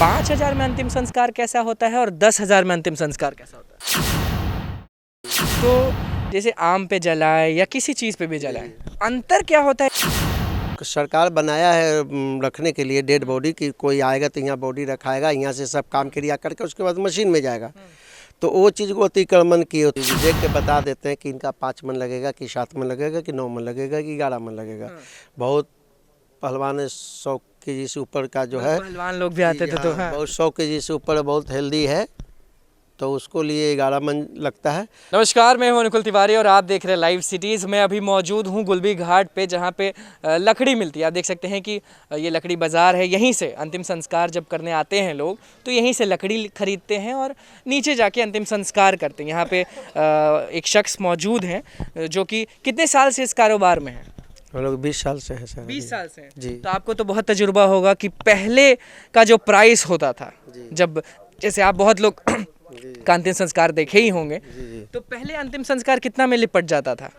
5,000 में अंतिम संस्कार कैसा होता है और 10,000 में अंतिम संस्कार कैसा होता है? तो जैसे आम पे जलाए या किसी चीज़ पे भी जलाए, अंतर क्या होता है? सरकार बनाया है रखने के लिए डेड बॉडी की, कोई आएगा तो यहाँ बॉडी रखाएगा, यहाँ से सब काम क्रिया करके उसके बाद मशीन में जाएगा। तो वो चीज़ को अतिक्रमण की होती है, देख के बता देते हैं कि इनका 5 मन लगेगा कि 7 मन लगेगा कि 9 मन लगेगा कि 11 मन लगेगा। बहुत पहलवान 100 केजी से ऊपर का जो है, पहलवान लोग भी आते थे तो हाँ। बहुत 100 केजी से ऊपर बहुत हेल्दी है, तो उसको लिए 11 मन लगता है। नमस्कार, मैं हूं अनुकुल तिवारी और आप देख रहे हैं लाइव सिटीज़। मैं अभी मौजूद हूं गुलबी घाट पे, जहां पे लकड़ी मिलती है। आप देख सकते हैं कि ये लकड़ी बाज़ार है। यहीं से अंतिम संस्कार जब करने आते हैं लोग तो यहीं से लकड़ी खरीदते हैं और नीचे जाके अंतिम संस्कार करते हैं। यहाँ पे एक शख्स मौजूद हैं जो कि कितने साल से इस कारोबार में हैं? हम लोग 20 साल से हैं सर। 20 साल से हैं। जी। तो आपको तो बहुत तजुर्बा होगा कि पहले का जो प्राइस होता था, जब जैसे आप बहुत लोग का अंतिम संस्कार देखे ही होंगे, तो पहले अंतिम संस्कार कितना में लिपट जाता था?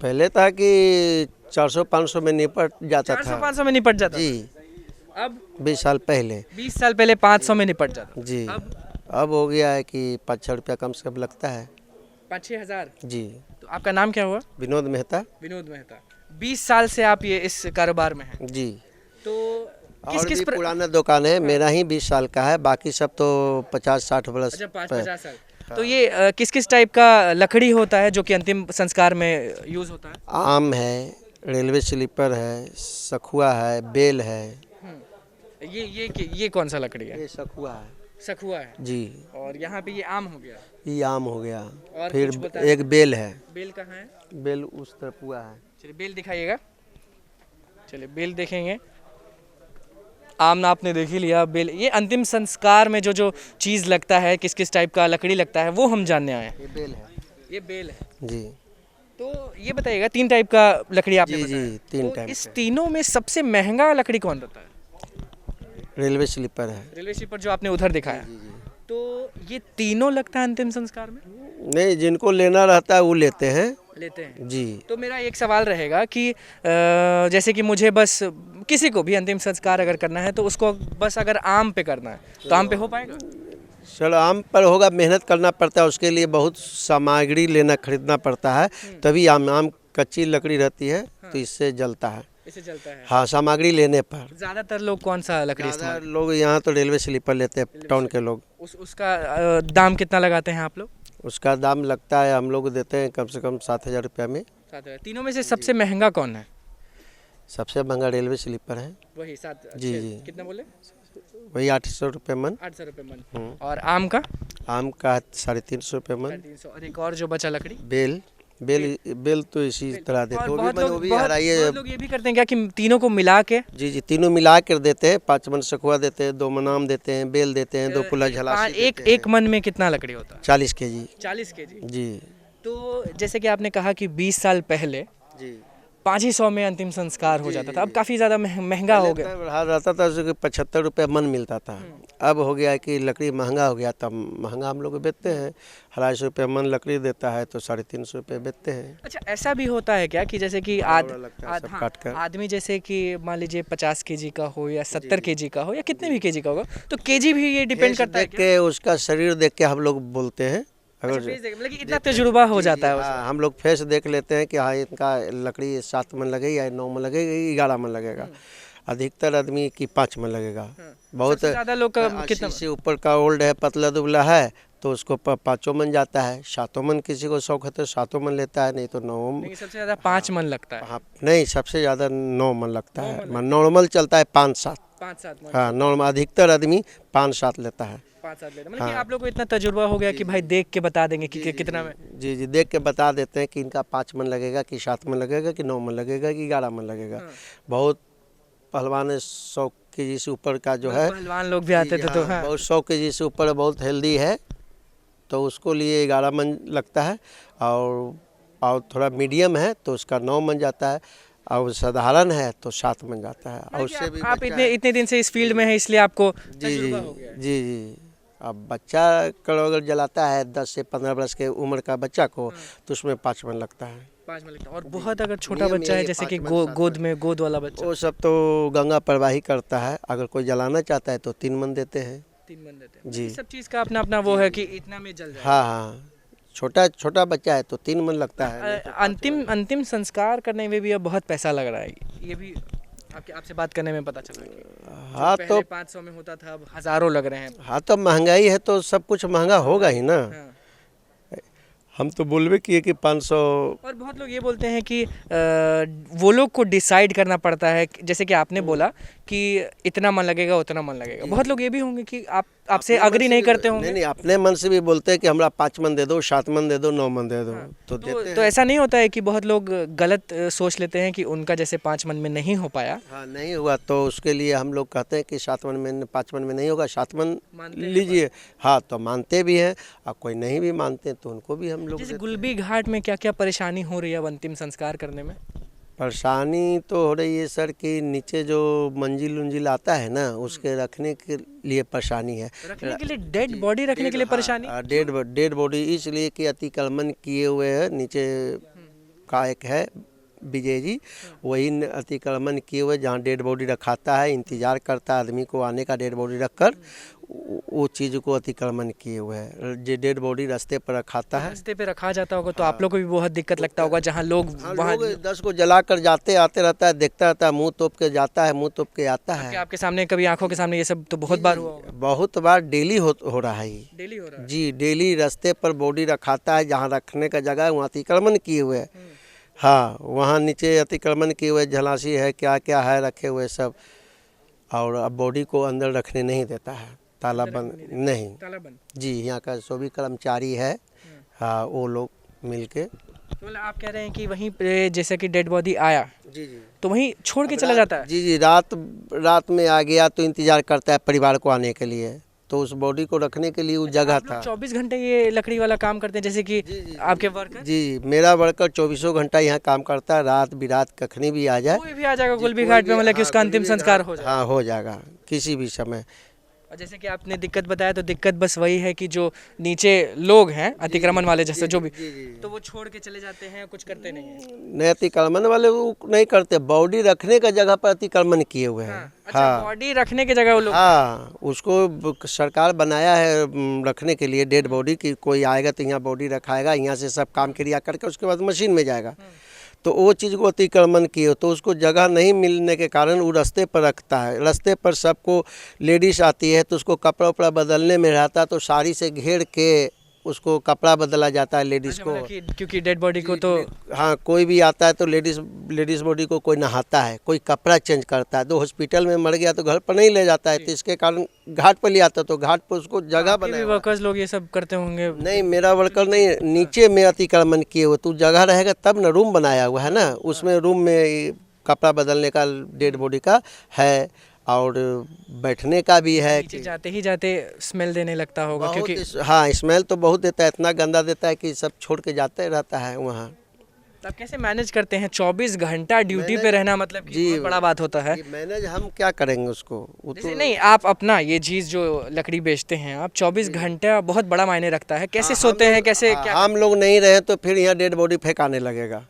पहले था कि 400-500 में निपट जाता था। 400-500 में निपट जाता जी। था। अब 20 साल पहले 20 साल पहले 500 में निपट जाता जी। अब अब हो गया है कि 5-6 रुपया कम से कम लगता है। 5-6 हज़ार। जी। तो आपका नाम क्या हुआ? विनोद मेहता। विनोद मेहता। 20 साल से आप ये इस कारोबार में हैं। जी। तो और भी पुराना दुकान है, मेरा ही 20 साल का है, बाकी सब तो 50-60 वर्ष। अच्छा, 50 साल। तो ये किस किस टाइप का लकड़ी होता है जो कि अंतिम संस्कार में यूज़ होता है? आम है, रेलवे स्लीपर है, सखुआ है, बेल है। ये कौन सा लकड़ी है? ये सखुआ है। सखुआ है जी। और यहाँ पे ये आम हो गया। ये आम हो गया। और फिर कुछ बताइए। एक बेल है। बेल कहाँ है? बेल उस तरफ हुआ है। चलिए बेल दिखाइएगा। चलिए बेल देखेंगे। आम ना आपने देख ही लिया। बेल, ये अंतिम संस्कार में जो जो चीज़ लगता है, किस किस टाइप का लकड़ी लगता है, वो हम जानने आए हैं। ये बेल है। ये बेल है। जी। तो ये बताइएगा, 3 टाइप का लकड़ी आपने जी बताया। जी, 3 तो टाइप इस का। तीनों में सबसे महंगा लकड़ी कौन रहता है? रेलवे स्लीपर है। रेलवे स्लीपर जो आपने उधर दिखाया। जी जी। तो ये तीनों लगता है अंतिम संस्कार में? नहीं, जिनको लेना रहता है वो लेते हैं। लेते हैं। जी। तो मेरा एक सवाल रहेगा कि जैसे कि मुझे बस किसी को भी अंतिम संस्कार अगर करना है तो उसको बस अगर आम पे करना है तो आम पे हो पाएगा? चलो आम पर होगा, मेहनत करना पड़ता है, उसके लिए बहुत सामग्री खरीदना पड़ता है, तभी आम कच्ची लकड़ी रहती है तो इससे जलता है। इससे चलता है। हाँ, सामग्री लेने पर। ज़्यादातर लोग कौन सा लकड़ी ज़्यादा इस्तेमाल? लोग यहाँ तो रेलवे स्लीपर लेते हैं, टाउन के लोग। उसका दाम कितना लगाते हैं आप लोग? उसका दाम लगता है, हम लोग देते हैं कम से कम 7,000 रुपया में। तीनों में से सबसे महंगा कौन है? सबसे महंगा रेलवे स्लीपर है। वही 7। जी जी। कितना बोले? वही 800 रुपये मन। 800 रुपये मन। और आम का? आम का 350 रुपये मन। 350। और एक और जो बचा लकड़ी? बेल तो इसी तरह देते हैं। बहुत वो भी हराइए। लोग ये भी करते हैं क्या कि तीनों को मिला के? जी जी, तीनों मिला कर देते हैं। 5 मन सखुआ देते हैं, 2 मन आम देते हैं, बेल देते हैं, 2 पुला झलासी एक मन में कितना लकड़ी होता है? 40 केजी। 40 केजी। जी तो जैसे कि आपने कहा कि 20 साल पहले जी 500 में अंतिम संस्कार हो जाता था, अब काफ़ी ज़्यादा महंगा हो गया। बढ़ा रहता था, उसके 75 रुपये मन मिलता था। अब हो गया है कि लकड़ी महंगा हो गया, तब महंगा हम लोग बेचते हैं। 250 रुपये मन लकड़ी देता है तो 350 रुपये बेचते हैं। अच्छा, ऐसा भी होता है क्या कि जैसे कि आदमी जैसे कि मान लीजिए 50 केजी का हो या 70 केजी का हो या कितने भी केजी का होगा, तो केजी भी ये डिपेंड करता है देख के, उसका शरीर देख के हम लोग बोलते हैं। अगर मतलब कि इतना तजुर्बा हो जाता है हाँ, हम लोग फेस देख लेते हैं कि हाँ इनका लकड़ी 7 मन लगेगा या 9 मन लगेगा, 11 मन लगेगा। अधिकतर आदमी की 5 मन लगेगा। बहुत ज़्यादा लोग कितना से ऊपर का ओल्ड है, पतला दुबला है, तो उसको 5 मन जाता है। 7 मन किसी को शौक है तो 7 मन लेता है, नहीं तो 9। सबसे ज़्यादा 5 मन लगता है। हाँ, नहीं, सबसे ज़्यादा 9 मन लगता है। नॉर्मल चलता है 5-7। 5-7 मन। हाँ, नॉर्मल अधिकतर आदमी 5-7 लेता है। 5-7 लेता, मतलब कि आप लोग को इतना तजुर्बा हो गया कि भाई देख के बता देंगे कि कितना में? जी जी, देख के बता देते हैं कि इनका 5 मन लगेगा कि 7 मन लगेगा कि 9 मन लगेगा कि 11 मन लगेगा। बहुत पहलवान 100 केजी से ऊपर का जो है, पहलवान लोग भी आते थे तो हाँ। बहुत 100 केजी से ऊपर बहुत हेल्दी है, तो उसको लिए 11 मन लगता है। और थोड़ा मीडियम है तो उसका 9 मन जाता है, और साधारण है तो 7 मन जाता है। और उससे भी आप इतने दिन से इस फील्ड में हैं, इसलिए आपको तजुर्बा हो गया है। जी जी। अब बच्चा अगर जलाता है 10 से 15 वर्ष के उम्र का बच्चा को, तो उसमें 5 मन लगता है। 5 मन लगता है। और बहुत अगर छोटा नियम बच्चा है यही जैसे कि 5 मन, 7 गोद में गोद वाला बच्चा, वो सब तो गंगा प्रवाही करता है। अगर कोई जलाना चाहता है तो 3 मन देते हैं। 3 मन देते हैं। जी। ये सब चीज़ का अपना अपना वो है कि इतना में जल जाए। हाँ हाँ, छोटा छोटा बच्चा है तो 3 मन लगता है, नहीं तो 5 मन। अंतिम संस्कार करने में भी अब बहुत पैसा लग रहा है, ये भी आपसे बात करने में पता चला कि हाँ जो तो पहले 500 में होता था अब हज़ारों लग रहे हैं। हाँ, तो महंगाई है तो सब कुछ महंगा होगा ही ना। हाँ। हम तो बोलबे किए कि 500। और बहुत लोग ये बोलते हैं कि वो लोग को डिसाइड करना पड़ता है, जैसे कि आपने बोला कि इतना मन लगेगा उतना मन लगेगा। बहुत लोग ये भी होंगे कि आपसे अग्री नहीं करते होंगे। नहीं, अपने मन से भी बोलते हैं कि हमरा 5 मन दे दो, 7 मन दे दो, 9 मन दे दो। तो देते तो ऐसा नहीं होता है कि बहुत लोग गलत सोच लेते हैं कि उनका जैसे 5 मन में नहीं हो पाया। हाँ, नहीं हुआ तो उसके लिए हम लोग कहते हैं कि 7 मन में 5 मन में नहीं होगा, 7 मन मानते हैं लीजिए। हाँ, तो मानते भी हैं। और कोई नहीं भी मानते तो उनको भी हम लोग जैसे देते हैं। गुलबी घाट में क्या क्या परेशानी हो रही है अब अंतिम संस्कार करने में? परेशानी तो हो रही है सर कि नीचे जो मंजिल उंजिल आता है ना, उसके रखने के लिए परेशानी है। रखने के लिए डेड बॉडी रखने के लिए परेशानी? डेड बॉडी इसलिए कि अतिक्रमण किए हुए है। नीचे का एक है विजय जी, वही अतिक्रमण किए हुए जहाँ डेड बॉडी रखाता है, इंतजार करता है आदमी को आने का, डेड बॉडी रखकर वो चीज़ को अतिक्रमण किए हुए है। जो डेड बॉडी रास्ते पर रखाता है, रास्ते पे रखा जाता होगा तो आप लोग को भी बहुत दिक्कत लगता होगा, जहाँ लोग हाँ, वहाँ लोग 10 को जला कर जाते आते रहता है, देखता रहता है, मुंह तोप के जाता है, मुंह तोप के आता है। आपके सामने कभी आंखों के सामने ये सब तो बहुत बार हुआ होगा। बहुत बार डेली हो रहा है ये। डेली हो रहा है। जी, डेली रास्ते पर बॉडी रखाता है, जहाँ रखने का जगह है वहाँ अतिक्रमण किए हुए है। हाँ, वहाँ नीचे अतिक्रमण किए हुए झलासी है, क्या क्या है रखे हुए सब। और अब बॉडी को अंदर रखने नहीं देता है, ताला बंद नहीं। ताला बंद। जी, यहाँ का जो भी कर्मचारी है, हाँ, वो लोग मिल के। तो मतलब आप कह रहे हैं कि वहीं पे जैसे कि डेड बॉडी आया जी जी, तो वहीं छोड़ के चला जाता है? जी जी, रात में आ गया तो इंतजार करता है परिवार को आने के लिए, तो उस बॉडी को रखने के लिए वो जगह था। 24 घंटे ये लकड़ी वाला काम करते हैं जैसे कि आपके वर्कर? जी, मेरा वर्कर 24 घंटा यहाँ काम करता है, रात बिरात कखनी भी आ जाए। कोई भी आ जाएगा गुलबी घाट पे, मतलब कि उसका अंतिम संस्कार हो जाए? हाँ, हो जाएगा किसी भी समय। और जैसे कि आपने दिक्कत बताया तो दिक्कत बस वही है कि जो नीचे लोग हैं अतिक्रमण वाले जैसे जो भी, तो वो छोड़ के चले जाते हैं, कुछ करते नहीं है। नहीं, अतिक्रमण वाले वो नहीं करते, बॉडी रखने का जगह पर अतिक्रमण किए हुए हैं। अच्छा, बॉडी रखने की जगह वो लोग। हाँ, उसको सरकार बनाया है रखने के लिए डेड बॉडी की। कोई आएगा तो यहाँ बॉडी रखाएगा, यहाँ से सब काम क्रिया करके उसके बाद मशीन में जाएगा। तो वो चीज़ को अतिक्रमण किए तो उसको जगह नहीं मिलने के कारण वो रास्ते पर रखता है। रास्ते पर सबको लेडीज़ आती है तो उसको कपड़ा उपड़ा बदलने में रहता है, तो साड़ी से घेर के उसको कपड़ा बदला जाता है लेडीज़ को। क्योंकि डेड बॉडी को तो हाँ, कोई भी आता है तो लेडीज़ बॉडी को कोई नहाता है, कोई कपड़ा चेंज करता है। तो हॉस्पिटल में मर गया तो घर पर नहीं ले जाता है, तो इसके कारण घाट पर ले आता है, तो घाट पर उसको जगह बनाया। वर्कर्स लोग ये सब करते होंगे? नहीं, मेरा वर्कर नहीं, नीचे में अतिक्रमण किए हुए, तो जगह रहेगा तब ना, रूम बनाया हुआ है ना, उसमें रूम में कपड़ा बदलने का डेड बॉडी का है और बैठने का भी है। नीचे जाते ही जाते स्मेल देने लगता होगा क्योंकि हाँ, स्मेल तो बहुत देता है, इतना गंदा देता है कि सब छोड़ के जाते रहता है वहाँ। तब कैसे मैनेज करते हैं 24 घंटा ड्यूटी पे रहना? मतलब कि बहुत बड़ा बात होता है। मैनेज हम क्या करेंगे उसको, वो तो नहीं, आप अपना ये चीज़ जो लकड़ी बेचते हैं आप 24 घंटा बहुत बड़ा मायने रखता है। कैसे सोते हैं, कैसे क्या? हम लोग नहीं रहे तो फिर यहाँ डेड बॉडी फेंकाने लगेगा।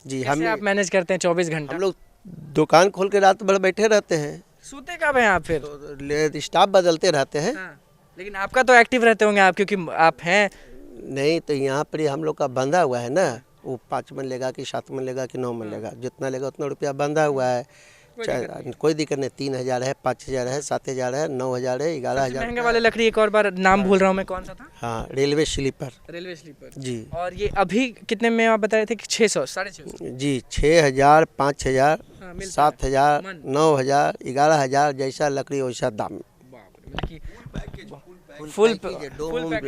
जी, कैसे आप मैनेज करते हैं 24 घंटा? हम लोग दुकान खोल के रात भर बैठे रहते हैं, सोते कब हैं आप फिर? तो स्टाफ बदलते रहते हैं। लेकिन आपका तो एक्टिव रहते होंगे आप, क्योंकि आप हैं। नहीं, तो यहाँ पर हम लोग का बंधा हुआ है ना, वो 5 मन लेगा कि 7 मन लेगा कि 9 मन लेगा, जितना लेगा उतना रुपया बंधा हुआ है। कोई दिक्कत नहीं, 3000 है, 5000 है, 7000 है, 9000 है, 11000। महंगे वाले लकड़ी एक और बार नाम भूल रहा हूँ मैं, कौन सा था? हाँ, रेलवे स्लीपर। रेलवे स्लीपर जी। और ये अभी कितने में आप बता रहे थे कि 600 650? जी, 6000, 5000, हाँ, मिलता 7000, मन। 9000, 11000, जैसा लकड़ी वैसा दाम। फुल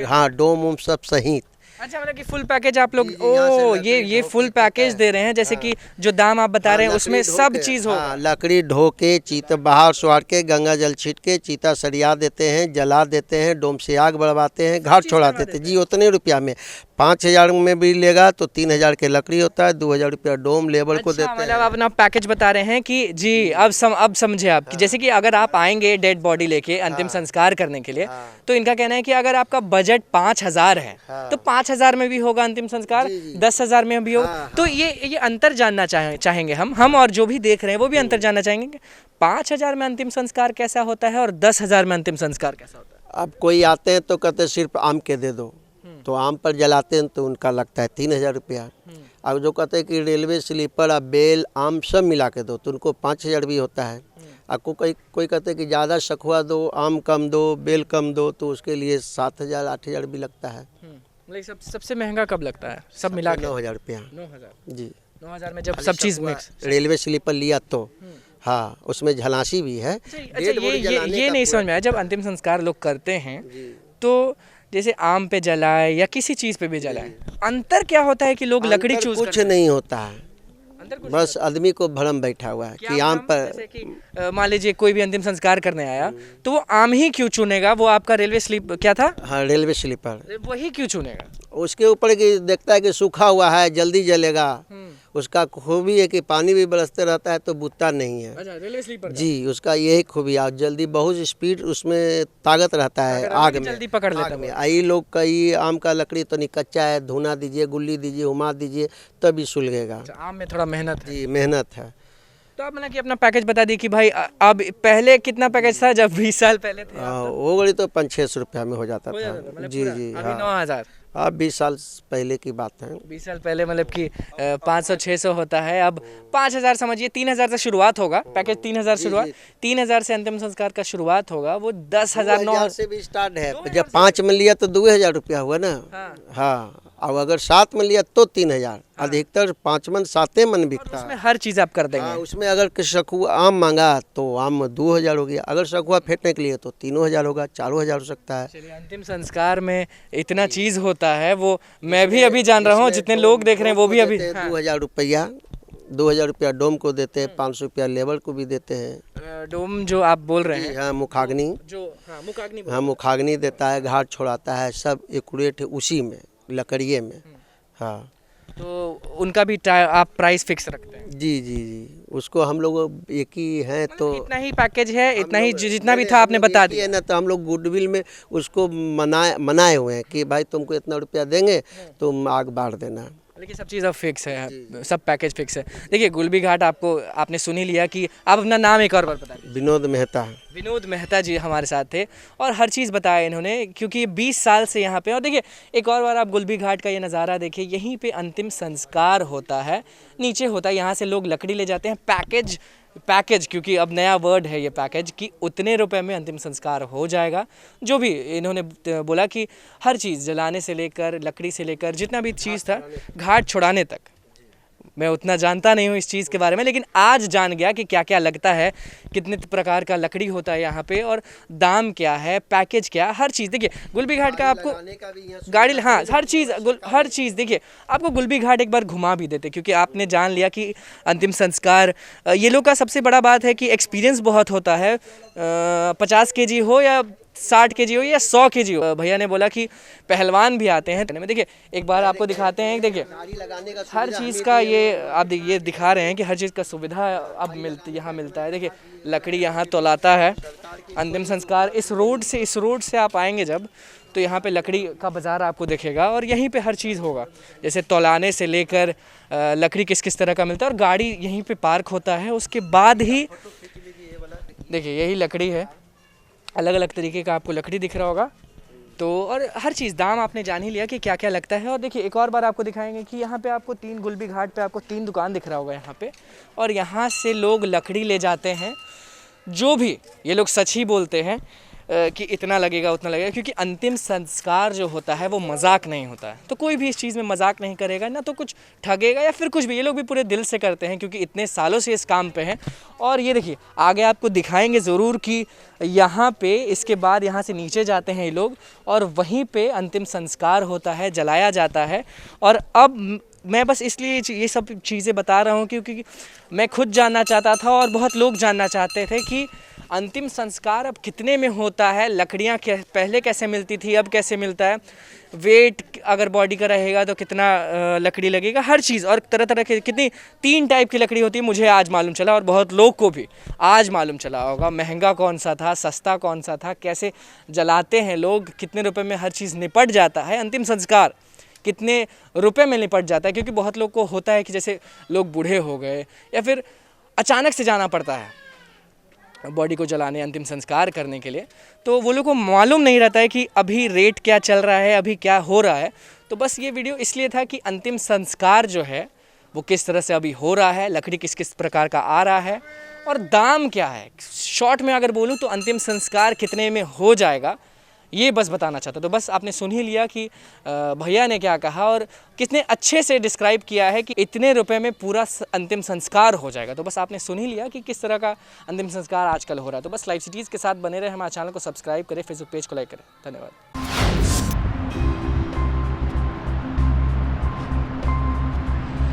हाँ, डोम वोम सब सहित। अच्छा, मतलब कि फुल पैकेज आप लोग, ओ ये फुल पैकेज दे रहे हैं, जैसे कि जो दाम आप बता रहे हैं उसमें सब चीज़ हो। लकड़ी ढो के, चीता बाहर सुहार के, गंगा जल छीट के, चीता सरिया देते हैं, जला देते हैं, डोम से आग बढ़वाते हैं, घाट छोड़ा देते हैं। जी, उतने रुपया में 5,000 में भी लेगा तो 3,000 के लकड़ी होता है, 2,000 रुपया डोम लेबर को देते मतलब हैं। आप अपना पैकेज बता रहे हैं कि जी अब समझे आप कि जैसे कि अगर आप आएंगे डेड बॉडी लेके अंतिम संस्कार करने के लिए, तो इनका कहना है कि अगर आपका बजट 5,000 है तो 5,000 में भी होगा अंतिम संस्कार, 10,000 में भी होगा। तो ये अंतर जानना चाहेंगे हम और जो भी देख रहे हैं वो भी अंतर जानना चाहेंगे कि 5,000 में अंतिम संस्कार कैसा होता है और 10,000 में अंतिम संस्कार कैसा होता है। अब कोई आते हैं तो कहते हैं सिर्फ आम के दे दो, तो आम पर जलाते हैं तो उनका लगता है 3,000 रुपया। अब जो कहते हैं कि रेलवे स्लीपर अब बेल आम सब मिला के दो तो उनको 5,000 भी होता है। आपको कोई कहते हैं कि ज़्यादा सखुआ दो, आम कम दो, बेल कम दो, तो उसके लिए 7,000 8,000 भी लगता है। मतलब सबसे महंगा कब लगता है सब मिला के? 9,000 रुपया। 9,000 जी, 9,000 में जब सब चीज़ मिक्स रेलवे स्लीपर लिया तो हाँ, उसमें झलासी भी है। अच्छा, ये नहीं समझ में आया, जब अंतिम संस्कार लोग करते हैं तो जैसे आम पे जलाए या किसी चीज़ पे भी जलाए, अंतर क्या होता है कि लोग लकड़ी चूज कुछ नहीं होता है, अंतर कुछ बस आदमी को भ्रम बैठा हुआ है कि आम पर। जैसे कि मान लीजिए कोई भी अंतिम संस्कार करने आया तो वो आम ही क्यों चुनेगा? वो आपका रेलवे स्लीप क्या था? हाँ, रेलवे स्लीपर वही क्यों चुनेगा? उसके ऊपर कि देखता है कि सूखा हुआ है जल्दी जलेगा। उसका खूबी है कि पानी भी बरसते रहता है तो बुझता नहीं है। अच्छा, रेलवे स्लीपर जी, उसका यही खूबी है, जल्दी बहुत स्पीड उसमें ताकत रहता है आग में, जल्दी पकड़ लेता है। आई लोग कई आम का लकड़ी तो नहीं कच्चा है, धुना दीजिए, गुल्ली दीजिए, हुमा दीजिए तभी सुलगेगा। आम में थोड़ा मेहनत है। जी, मेहनत है। तो आप मतलब कि अपना पैकेज बता दी कि भाई अब पहले कितना पैकेज था जब 20 साल पहले थे? वो घड़ी तो 500-600 रुपया में हो जाता था। मतलब जी जी, अभी हाँ। 9,000। अब 20 साल पहले की बात है। 20 साल पहले मतलब कि 500-600 होता है, अब 5,000 समझिए। 3,000 से शुरुआत होगा पैकेज, 3,000 शुरुआत, 3,000 से अंतिम संस्कार का शुरुआत होगा। वो 10,000 9 से भी स्टार्ट है। जब 5 में लिया तो 2,000 रुपया हुआ ना। हाँ, और अगर 7 में लिया तो 3,000। अधिकतर 5 मन 7 मन बिकता उसमें है। हर चीज़ आप कर देंगे। उसमें अगर सखुआ आम मांगा तो आम में 2,000 हो गया, अगर सखुआ फेंटने के लिए तो 3,000 होगा, 4,000 हो सकता है। चलिए, अंतिम संस्कार में इतना चीज़ होता है, वो मैं भी अभी जान रहा हूँ, जितने लोग देख रहे हैं वो भी अभी। 2,000 रुपया, 2,000 रुपया डोम को देते हैं, 500 रुपया लेबर को भी देते हैं। डोम जो आप बोल रहे हैं, हाँ, मुखाग्नि, जो मुखाग्नि, हाँ मुखाग्नि देता है, घाट छोड़ाता है, सब एक्यूरेट है उसी में, लकड़िए में। हाँ, तो उनका भी आप प्राइस फिक्स रखते हैं? जी जी जी, उसको हम लोग एक ही हैं तो इतना ही पैकेज है, इतना ही जितना भी था आपने बता दिया ना। तो हम लोग गुडविल में उसको मनाए हुए हैं कि भाई तुमको इतना रुपया देंगे, तुम आग बाढ़ देना। लेकिन सब चीज़ अब फिक्स है, सब पैकेज फिक्स है। देखिए, गुलबी घाट आपने सुन ही लिया कि आप अपना नाम एक और बार बता दीजिए। विनोद मेहता। विनोद मेहता जी हमारे साथ थे और हर चीज़ बताया इन्होंने, क्योंकि 20 साल से यहाँ पे। और देखिए, एक और बार आप गुलबी घाट का ये नज़ारा देखिए, यहीं पे अंतिम संस्कार होता है, नीचे होता है, यहाँ से लोग लकड़ी ले जाते हैं। पैकेज क्योंकि अब नया वर्ड है ये पैकेज, कि उतने रुपए में अंतिम संस्कार हो जाएगा। जो भी इन्होंने बोला कि हर चीज़ जलाने से लेकर, लकड़ी से लेकर, जितना भी चीज़ था, घाट छुड़ाने तक। मैं उतना जानता नहीं हूँ इस चीज़ के बारे में, लेकिन आज जान गया कि क्या क्या लगता है, कितने प्रकार का लकड़ी होता है यहाँ पे, और दाम क्या है, पैकेज क्या, हर चीज़। देखिए, गुलबी घाट का आपको गाड़ी, हाँ, हर चीज़ देखिए, आपको गुलबी घाट एक बार घुमा भी देते, क्योंकि आपने जान लिया कि अंतिम संस्कार, ये लोग का सबसे बड़ा बात है कि एक्सपीरियंस बहुत होता है। 50 kg हो या 60 kg हो या 100 kg हो। भैया ने बोला कि पहलवान भी आते हैं। देखिए, एक बार आपको दिखाते हैं। देखिए, हर चीज़ का ये दिखा रहे हैं कि हर चीज़ का सुविधा अब यहाँ मिलता है। देखिए, लकड़ी यहाँ तौलाता है। अंतिम संस्कार इस रोड से आप आएंगे जब, तो यहाँ पे लकड़ी का बाज़ार आपको दिखेगा और यहीं पे हर चीज़ होगा, जैसे तौलाने से लेकर लकड़ी किस तरह का मिलता है, और गाड़ी यहीं पे पार्क होता है। उसके बाद ही देखिए, यही लकड़ी है, अलग अलग तरीके का आपको लकड़ी दिख रहा होगा। तो और हर चीज़ दाम आपने जान ही लिया कि क्या क्या लगता है। और देखिए, एक और बार आपको दिखाएंगे कि यहाँ पे आपको गुलबी घाट पे आपको 3 दुकान दिख रहा होगा यहाँ पे, और यहाँ से लोग लकड़ी ले जाते हैं। जो भी ये लोग सच ही बोलते हैं कि इतना लगेगा उतना लगेगा, क्योंकि अंतिम संस्कार जो होता है वो मजाक नहीं होता है। तो कोई भी इस चीज़ में मजाक नहीं करेगा, ना तो कुछ ठगेगा या फिर कुछ भी। ये लोग भी पूरे दिल से करते हैं, क्योंकि इतने सालों से इस काम पे हैं। और ये देखिए, आगे आपको दिखाएंगे ज़रूर कि यहाँ पे इसके बाद यहाँ से नीचे जाते हैं ये लोग, और वहीं पे अंतिम संस्कार होता है, जलाया जाता है। और अब मैं बस इसलिए ये सब चीज़ें बता रहा हूँ क्योंकि मैं खुद जानना चाहता था और बहुत लोग जानना चाहते थे कि अंतिम संस्कार अब कितने में होता है, लकड़ियाँ पहले कैसे मिलती थी, अब कैसे मिलता है, वेट अगर बॉडी का रहेगा तो कितना लकड़ी लगेगा, हर चीज़, और तरह तरह की कितनी 3 टाइप की लकड़ी होती है, मुझे आज मालूम चला और बहुत लोग को भी आज मालूम चला होगा। महंगा कौन सा था, सस्ता कौन सा था, कैसे जलाते हैं लोग, कितने रुपए में हर चीज़ निपट जाता है, अंतिम संस्कार कितने रुपए में निपट जाता है। क्योंकि बहुत लोग को होता है कि जैसे लोग बूढ़े हो गए या फिर अचानक से जाना पड़ता है बॉडी को जलाने, अंतिम संस्कार करने के लिए, तो वो लोग को मालूम नहीं रहता है कि अभी रेट क्या चल रहा है, अभी क्या हो रहा है। तो बस ये वीडियो इसलिए था कि अंतिम संस्कार जो है वो किस तरह से अभी हो रहा है, लकड़ी किस किस प्रकार का आ रहा है और दाम क्या है। शॉर्ट में अगर बोलूँ तो अंतिम संस्कार कितने में हो जाएगा, ये बस बताना चाहता। तो बस आपने सुन ही लिया कि भैया ने क्या कहा और कितने अच्छे से डिस्क्राइब किया है कि इतने रुपए में पूरा अंतिम संस्कार हो जाएगा। तो बस आपने सुन ही लिया कि किस तरह का अंतिम संस्कार आजकल हो रहा है। तो बस लाइव सिटीज़ के साथ बने रहे, हमारे चैनल को सब्सक्राइब करें, फेसबुक पेज को लाइक करें। धन्यवाद।